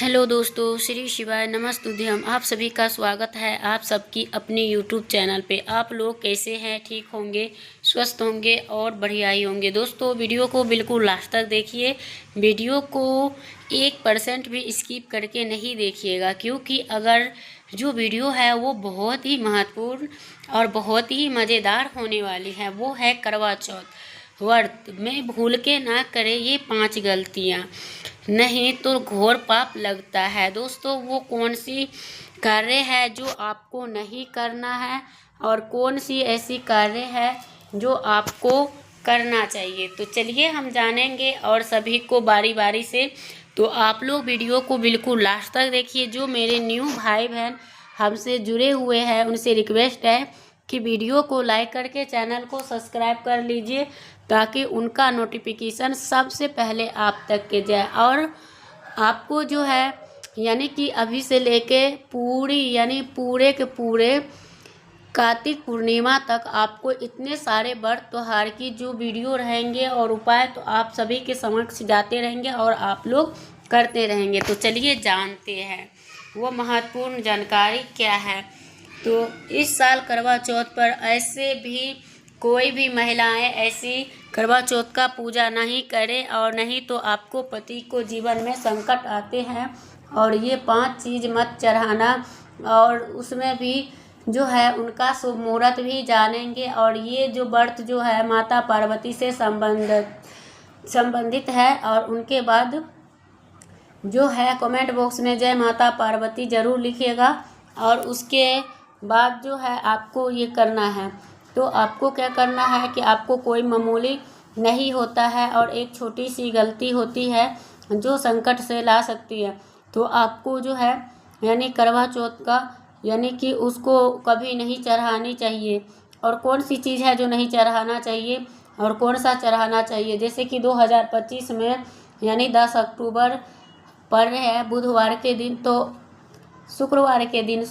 Hello दोस्तों, श्री शिवाय नमस्तुभ्यम। आप सभी का स्वागत है आप सबकी अपने यूट्यूब चैनल पे। आप लोग कैसे हैं? ठीक होंगे, स्वस्थ होंगे और बढ़िया ही होंगे। दोस्तों, वीडियो को बिल्कुल लास्ट तक देखिए। वीडियो को 1% भी स्किप करके नहीं देखिएगा, क्योंकि अगर जो वीडियो है वो बहुत ही महत्वपूर्ण और बहुत ही मज़ेदार होने वाली है। वो है करवा चौथ व्रत में भूल के ना करें ये 5 गलतियाँ, नहीं तो घोर पाप लगता है। दोस्तों, वो कौन सी कार्य है जो आपको नहीं करना है और कौन सी ऐसी कार्य है जो आपको करना चाहिए, तो चलिए हम जानेंगे और सभी को बारी बारी से। तो आप लोग वीडियो को बिल्कुल लास्ट तक देखिए। जो मेरे न्यू भाई बहन हमसे जुड़े हुए हैं उनसे रिक्वेस्ट है कि वीडियो को लाइक करके चैनल को सब्सक्राइब कर लीजिए, ताकि उनका नोटिफिकेशन सबसे पहले आप तक के जाए। और आपको जो है यानी कि अभी से लेके पूरे के पूरे कार्तिक पूर्णिमा तक आपको इतने सारे व्रत त्योहार की जो वीडियो रहेंगे और उपाय तो आप सभी के समक्ष जाते रहेंगे और आप लोग करते रहेंगे। तो चलिए जानते हैं वो महत्वपूर्ण जानकारी क्या है। तो इस साल करवा चौथ पर ऐसे भी कोई भी महिलाएं ऐसी करवा चौथ का पूजा नहीं करें, और नहीं तो आपको पति को जीवन में संकट आते हैं। और ये 5 चीज़ मत चढ़ाना, और उसमें भी जो है उनका शुभ मुहूर्त भी जानेंगे। और ये जो व्रत जो है माता पार्वती से संबंधित है। और उनके बाद जो है कमेंट बॉक्स में जय माता पार्वती ज़रूर लिखिएगा। और उसके बाद जो है आपको ये करना है। तो आपको क्या करना है कि आपको कोई मामूली नहीं होता है, और एक छोटी सी गलती होती है जो संकट से ला सकती है। तो आपको जो है यानी करवा चौथ का यानी कि उसको कभी नहीं चढ़ानी चाहिए। और कौन सी चीज़ है जो नहीं चढ़ाना चाहिए और कौन सा चढ़ाना चाहिए, जैसे कि 2025 में यानी 10 अक्टूबर पर है बुधवार के दिन, तो शुक्रवार के दिन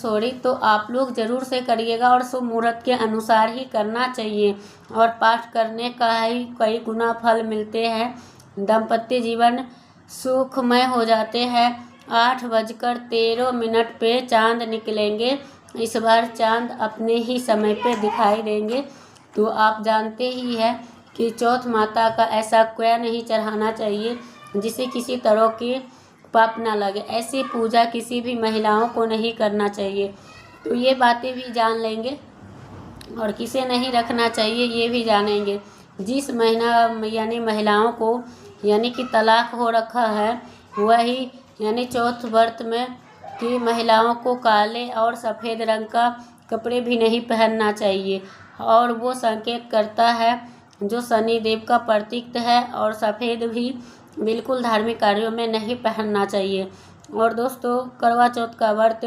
तो आप लोग ज़रूर से करिएगा और शुभ मुहूर्त के अनुसार ही करना चाहिए। और पाठ करने का ही कई गुना फल मिलते हैं। दाम्पत्य जीवन सुखमय हो जाते हैं। 8:13 पे चांद निकलेंगे। इस बार चांद अपने ही समय पे दिखाई देंगे। तो आप जानते ही हैं कि चौथ माता का ऐसा क्या नहीं चढ़ाना चाहिए जिसे किसी तरह की पाप ना लगे। ऐसी पूजा किसी भी महिलाओं को नहीं करना चाहिए। तो ये बातें भी जान लेंगे। और किसे नहीं रखना चाहिए ये भी जानेंगे। जिस महीना यानी महिलाओं को यानी कि तलाक हो रखा है, वही यानी चौथ व्रत में कि महिलाओं को काले और सफ़ेद रंग का कपड़े भी नहीं पहनना चाहिए। और वो संकेत करता है जो शनि देव का प्रतीक है। और सफ़ेद भी बिल्कुल धार्मिक कार्यों में नहीं पहनना चाहिए। और दोस्तों, करवा चौथ का व्रत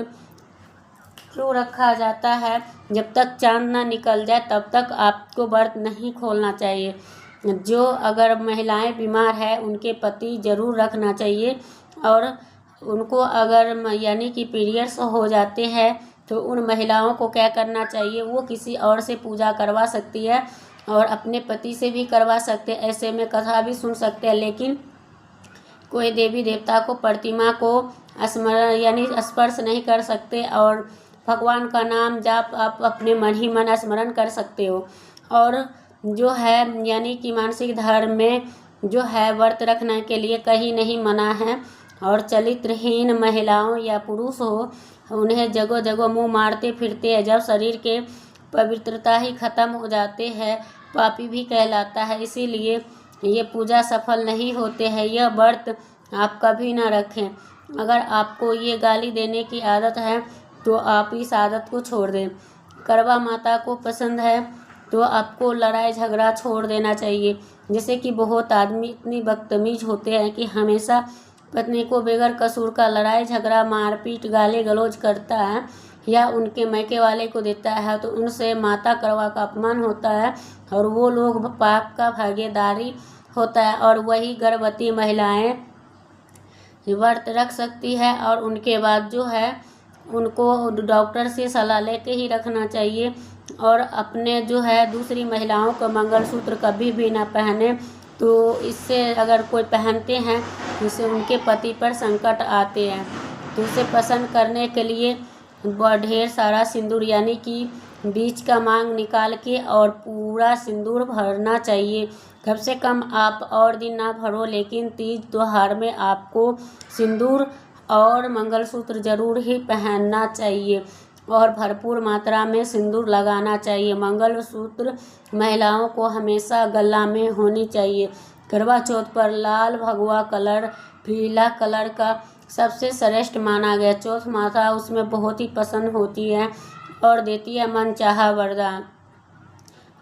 क्यों रखा जाता है? जब तक चांद ना निकल जाए तब तक आपको व्रत नहीं खोलना चाहिए। जो अगर महिलाएं बीमार है उनके पति ज़रूर रखना चाहिए। और उनको अगर यानी कि पीरियड्स हो जाते हैं तो उन महिलाओं को क्या करना चाहिए, वो किसी और से पूजा करवा सकती है और अपने पति से भी करवा सकते हैं। ऐसे में कथा भी सुन सकते हैं, लेकिन कोई देवी देवता को प्रतिमा को स्मरण यानी स्पर्श नहीं कर सकते। और भगवान का नाम जाप आप अपने मन ही मन स्मरण कर सकते हो। और जो है यानी कि मानसिक धर्म में जो है व्रत रखने के लिए कहीं नहीं मना है। और चरित्रहीन महिलाओं या पुरुष हो, उन्हें जगह जगह मुंह मारते फिरते हैं। जब शरीर के पवित्रता ही खत्म हो जाते हैं, पापी भी कहलाता है। इसीलिए ये पूजा सफल नहीं होते हैं। यह व्रत आप कभी ना रखें। अगर आपको ये गाली देने की आदत है तो आप इस आदत को छोड़ दें। करवा माता को पसंद है तो आपको लड़ाई झगड़ा छोड़ देना चाहिए। जैसे कि बहुत आदमी इतनी बदतमीज होते हैं कि हमेशा पत्नी को बगैर कसूर का लड़ाई झगड़ा मारपीट गाली गलौज करता है या उनके मैके वाले को देता है, तो उनसे माता करवा का अपमान होता है और वो लोग पाप का भागीदारी होता है। और वही गर्भवती महिलाएं व्रत रख सकती है। और उनके बाद जो है उनको डॉक्टर से सलाह लेके ही रखना चाहिए। और अपने जो है दूसरी महिलाओं को मंगलसूत्र कभी भी ना पहने, तो इससे अगर कोई पहनते हैं तो इससे उनके पति पर संकट आते हैं। तो उसे पसंद करने के लिए ढेर सारा सिंदूर यानी कि बीच का मांग निकाल के और पूरा सिंदूर भरना चाहिए। कम से कम आप और दिन ना भरो, लेकिन तीज त्योहार में आपको सिंदूर और मंगलसूत्र जरूर ही पहनना चाहिए और भरपूर मात्रा में सिंदूर लगाना चाहिए। मंगलसूत्र महिलाओं को हमेशा गला में होनी चाहिए। करवा चौथ पर लाल भगवा कलर, पीला कलर का सबसे श्रेष्ठ माना गया। चौथ माता उसमें बहुत ही पसंद होती है और देती है मनचाहा वरदान।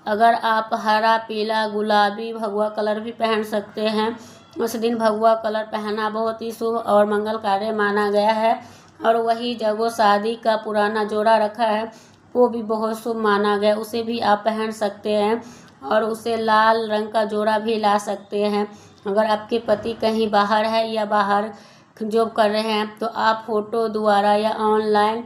अगर आप हरा, पीला, गुलाबी, भगवा कलर भी पहन सकते हैं। उस दिन भगवा कलर पहनना बहुत ही शुभ और मंगलकारी माना गया है। और वही जब वो शादी का पुराना जोड़ा रखा है वो भी बहुत शुभ माना गया, उसे भी आप पहन सकते हैं और उसे लाल रंग का जोड़ा भी ला सकते हैं। अगर आपके पति कहीं बाहर है या बाहर जॉब कर रहे हैं तो आप फोटो द्वारा या ऑनलाइन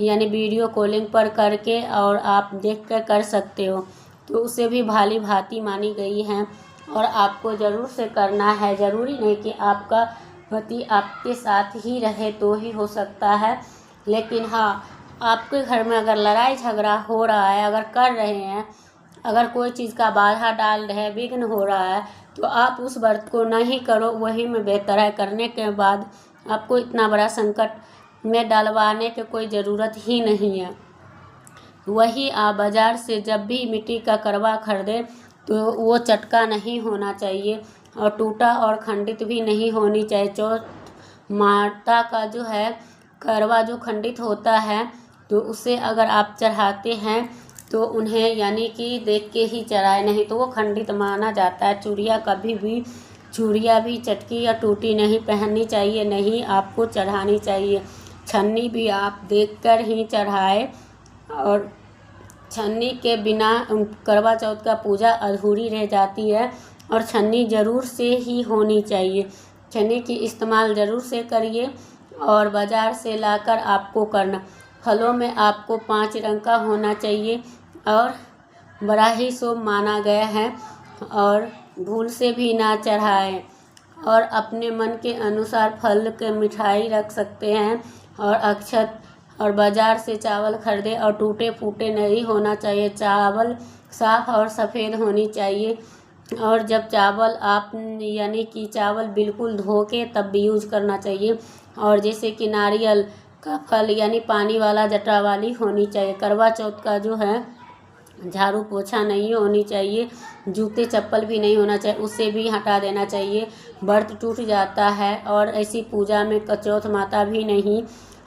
यानी वीडियो कॉलिंग पर करके और आप देख कर कर सकते हो, तो उसे भी भाली भांति मानी गई हैं और आपको ज़रूर से करना है। ज़रूरी नहीं कि आपका पति आपके साथ ही रहे तो ही हो सकता है, लेकिन हाँ, आपके घर में अगर लड़ाई झगड़ा हो रहा है, अगर कर रहे हैं, अगर कोई चीज़ का बाधा डाल रहे, विघ्न हो रहा है, तो आप उस व्रत को नहीं करो, वही में बेहतर है। करने के बाद आपको इतना बड़ा संकट में डालवाने की कोई ज़रूरत ही नहीं है। वही आप बाज़ार से जब भी मिट्टी का करवा खरीदें तो वो चटका नहीं होना चाहिए और टूटा और खंडित भी नहीं होनी चाहिए। चौथ माता का जो है करवा जो खंडित होता है तो उसे अगर आप चढ़ाते हैं तो उन्हें यानी कि देख के ही चढ़ाए, नहीं तो वो खंडित माना जाता है। चूड़ियाँ भी चटकी या टूटी नहीं पहननी चाहिए, नहीं आपको चढ़ानी चाहिए। छन्नी भी आप देखकर ही चढ़ाए और छन्नी के बिना करवा चौथ का पूजा अधूरी रह जाती है और छन्नी ज़रूर से ही होनी चाहिए। छन्नी की इस्तेमाल ज़रूर से करिए और बाज़ार से लाकर आपको करना। फलों में आपको 5 रंग का होना चाहिए और बड़ा ही शुभ माना गया है और भूल से भी ना चढ़ाएं। और अपने मन के अनुसार फल के मिठाई रख सकते हैं और अक्षत और बाज़ार से चावल खरीदे और टूटे फूटे नहीं होना चाहिए। चावल साफ़ और सफ़ेद होनी चाहिए और जब चावल आप यानी कि चावल बिल्कुल धो के तब भी यूज़ करना चाहिए। और जैसे कि नारियल का फल यानी पानी वाला जटा वाली होनी चाहिए। करवा चौथ का जो है झाड़ू पोछा नहीं होनी चाहिए, जूते चप्पल भी नहीं होना चाहिए, उसे भी हटा देना चाहिए। व्रत टूट जाता है और ऐसी पूजा में चौथ माता भी नहीं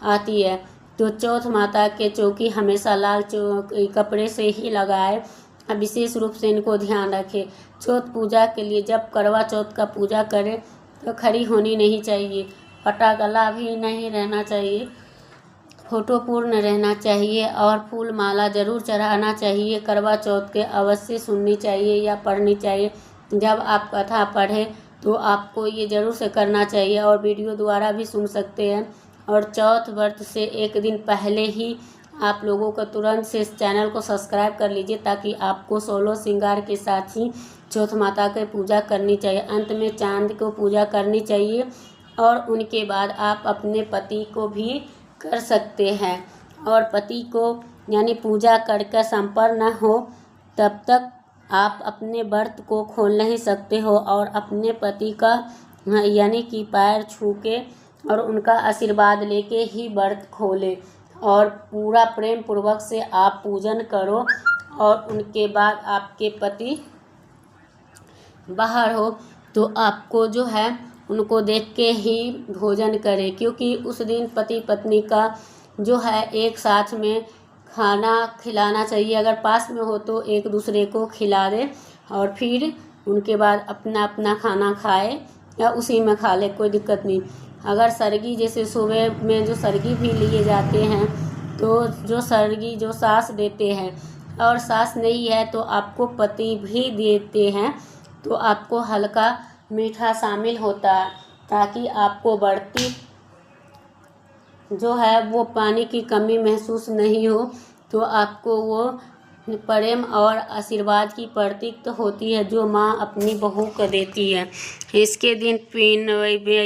आती है। तो चौथ माता के चौकी हमेशा लाल कपड़े से ही लगाए। विशेष रूप से इनको ध्यान रखें। चौथ पूजा के लिए जब करवा चौथ का पूजा करें तो खड़ी होनी नहीं चाहिए, फटा गला भी नहीं रहना चाहिए, फोटो पूर्ण रहना चाहिए और फूल माला ज़रूर चढ़ाना चाहिए। करवा चौथ के अवश्य सुननी चाहिए या पढ़नी चाहिए। जब आप कथा पढ़ें तो आपको ये ज़रूर से करना चाहिए और वीडियो द्वारा भी सुन सकते हैं। और चौथ व्रत से एक दिन पहले ही आप लोगों को तुरंत से इस चैनल को सब्सक्राइब कर लीजिए ताकि आपको 16 श्रृंगार के साथ ही चौथ माता की पूजा करनी चाहिए। अंत में चांद को पूजा करनी चाहिए और उनके बाद आप अपने पति को भी कर सकते हैं। और पति को यानी पूजा करके संपन्न न हो तब तक आप अपने व्रत को खोल नहीं सकते हो और अपने पति का यानी कि पैर छू के और उनका आशीर्वाद लेके ही व्रत खोले और पूरा प्रेम पूर्वक से आप पूजन करो। और उनके बाद आपके पति बाहर हो तो आपको जो है उनको देख के ही भोजन करें, क्योंकि उस दिन पति पत्नी का जो है एक साथ में खाना खिलाना चाहिए। अगर पास में हो तो एक दूसरे को खिला दे और फिर उनके बाद अपना अपना खाना खाए या उसी में खा ले, कोई दिक्कत नहीं। अगर सरगी जैसे सुबह में जो सरगी भी लिए जाते हैं तो जो सरगी जो सास देते हैं और सास नहीं है तो आपको पति भी देते हैं तो आपको हल्का मीठा शामिल होता है ताकि आपको बढ़ती जो है वो पानी की कमी महसूस नहीं हो। तो आपको वो प्रेम और आशीर्वाद की प्रतीक तो होती है जो माँ अपनी बहू को देती है। इसके दिन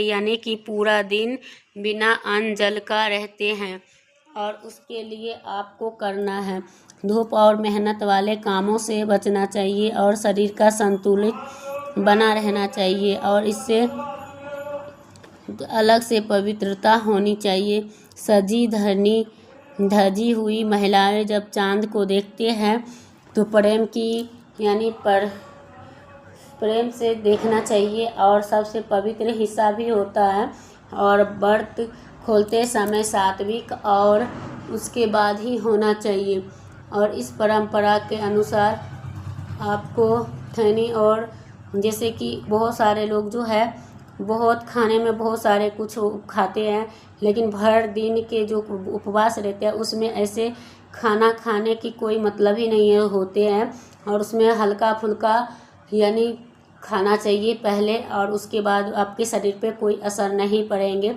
यानी कि पूरा दिन बिना अन्न जल का रहते हैं और उसके लिए आपको करना है। धूप और मेहनत वाले कामों से बचना चाहिए और शरीर का संतुलित बना रहना चाहिए और इससे अलग से पवित्रता होनी चाहिए। सजी धजी हुई महिलाएं जब चांद को देखते हैं तो प्रेम से देखना चाहिए और सबसे पवित्र हिस्सा भी होता है और व्रत खोलते समय सात्विक और उसके बाद ही होना चाहिए। और इस परंपरा के अनुसार आपको खैनी और जैसे कि बहुत सारे लोग जो है बहुत खाने में बहुत सारे कुछ खाते हैं, लेकिन भर दिन के जो उपवास रहते हैं उसमें ऐसे खाना खाने की कोई मतलब ही नहीं होते हैं और उसमें हल्का फुल्का यानी खाना चाहिए पहले और उसके बाद आपके शरीर पे कोई असर नहीं पड़ेंगे।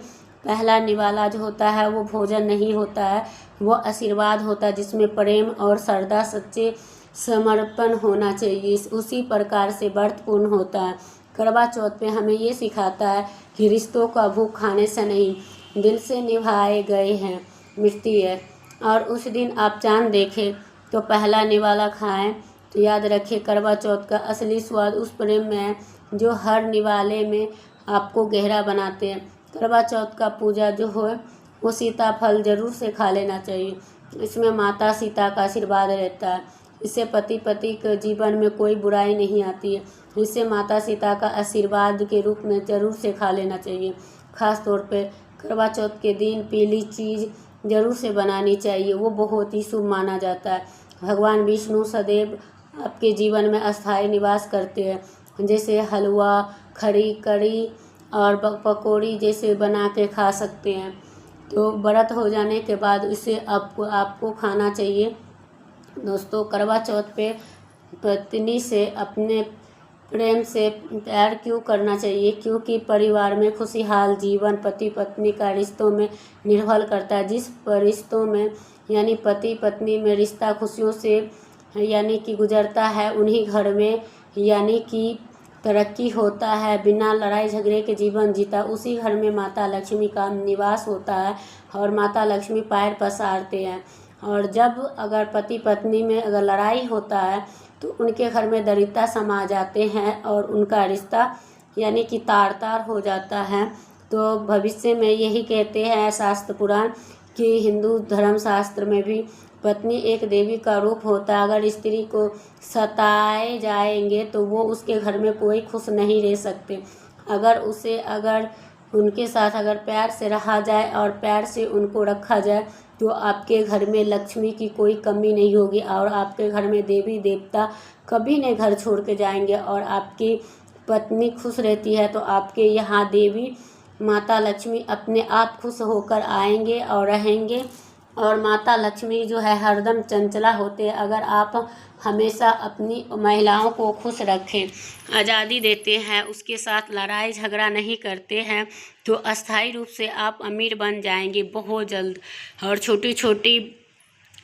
पहला निवाला जो होता है वो भोजन नहीं होता है, वो आशीर्वाद होता है जिसमें प्रेम और श्रद्धा सच्चे समर्पण होना चाहिए। उसी प्रकार से व्रत पूर्ण होता है। करवा चौथ पे हमें ये सिखाता है कि रिश्तों का भूख खाने से नहीं दिल से निभाए गए हैं मिटती है। और उस दिन आप चांद देखें तो पहला निवाला खाएं तो याद रखें करवा चौथ का असली स्वाद उस प्रेम में है जो हर निवाले में आपको गहरा बनाते हैं। करवा चौथ का पूजा जो हो वो सीताफल जरूर से खा लेना चाहिए। इसमें माता सीता का आशीर्वाद रहता है। इससे पति के जीवन में कोई बुराई नहीं आती है। इससे माता सीता का आशीर्वाद के रूप में जरूर से खा लेना चाहिए। खास तौर पे करवा चौथ के दिन पीली चीज़ जरूर से बनानी चाहिए, वो बहुत ही शुभ माना जाता है। भगवान विष्णु सदैव आपके जीवन में अस्थायी निवास करते हैं। जैसे हलवा, खड़ी कड़ी और पकौड़ी जैसे बना के खा सकते हैं। तो व्रत हो जाने के बाद इसे आपको खाना चाहिए। दोस्तों, करवा चौथ पे पत्नी से अपने प्रेम से प्यार क्यों करना चाहिए? क्योंकि परिवार में खुशहाल जीवन पति पत्नी का रिश्तों में निर्भर करता है। जिस रिश्तों में यानी पति पत्नी में रिश्ता खुशियों से यानी कि गुजरता है, उन्हीं घर में यानी कि तरक्की होता है। बिना लड़ाई झगड़े के जीवन जीता, उसी घर में माता लक्ष्मी का निवास होता है और माता लक्ष्मी पैर पसारते हैं। और जब अगर पति पत्नी में अगर लड़ाई होता है तो उनके घर में दरिद्रता समा जाते हैं और उनका रिश्ता यानी कि तार तार हो जाता है। तो भविष्य में यही कहते हैं शास्त्र पुराण कि हिंदू धर्म शास्त्र में भी पत्नी एक देवी का रूप होता है। अगर स्त्री को सताए जाएंगे तो वो उसके घर में कोई खुश नहीं रह सकते। अगर उनके साथ अगर प्यार से रहा जाए और प्यार से उनको रखा जाए तो आपके घर में लक्ष्मी की कोई कमी नहीं होगी और आपके घर में देवी देवता कभी नहीं घर छोड़ के जाएंगे। और आपकी पत्नी खुश रहती है तो आपके यहाँ देवी माता लक्ष्मी अपने आप खुश होकर आएंगे और रहेंगे। और माता लक्ष्मी जो है हरदम चंचला होते हैं। अगर आप हमेशा अपनी महिलाओं को खुश रखें, आज़ादी देते हैं, उसके साथ लड़ाई झगड़ा नहीं करते हैं तो अस्थायी रूप से आप अमीर बन जाएंगे बहुत जल्द। और छोटी छोटी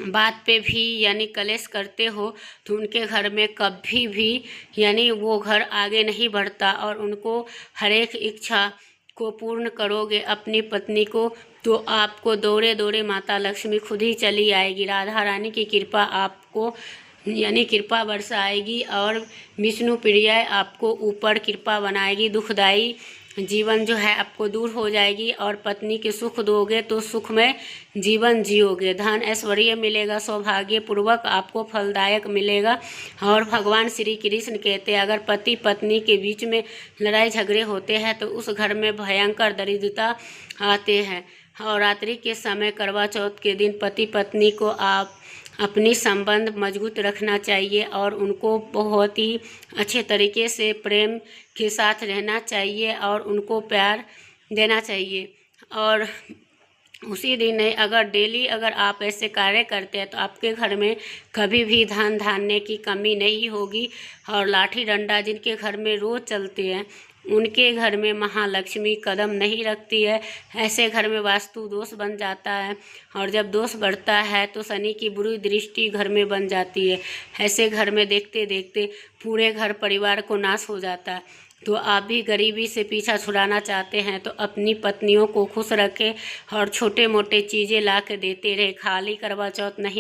बात पे भी यानी कलेश करते हो तो उनके घर में कभी भी यानी वो घर आगे नहीं बढ़ता और उनको हर एक इच्छा को पूर्ण करोगे अपनी पत्नी को तो आपको दौड़े दौड़े माता लक्ष्मी खुद ही चली आएगी। राधा रानी की कृपा आपको यानी कृपा बरसाएगी और विष्णु प्रिया आपको ऊपर कृपा बनाएगी। दुखदाई जीवन जो है आपको दूर हो जाएगी और पत्नी के सुख दोगे तो सुखमय जीवन जियोगे। धन ऐश्वर्य मिलेगा, सौभाग्य पूर्वक आपको फलदायक मिलेगा। और भगवान श्री कृष्ण कहते हैं अगर पति पत्नी के बीच में लड़ाई झगड़े होते हैं तो उस घर में भयंकर दरिद्रता आते हैं। और रात्रि के समय करवा चौथ के दिन पति पत्नी को आप अपनी संबंध मजबूत रखना चाहिए और उनको बहुत ही अच्छे तरीके से प्रेम के साथ रहना चाहिए और उनको प्यार देना चाहिए। और उसी दिन अगर डेली अगर आप ऐसे कार्य करते हैं तो आपके घर में कभी भी धन धान्य की कमी नहीं होगी। और लाठी डंडा जिनके घर में रोज़ चलते हैं उनके घर में महालक्ष्मी कदम नहीं रखती है, ऐसे घर में वास्तु दोष बन जाता है। और जब दोष बढ़ता है तो शनि की बुरी दृष्टि घर में बन जाती है। ऐसे घर में देखते देखते पूरे घर परिवार को नाश हो जाता है। तो आप भी गरीबी से पीछा छुड़ाना चाहते हैं तो अपनी पत्नियों को खुश रखें और छोटे मोटे चीज़ें ला के देते रहे। खाली करवा चौथ नहीं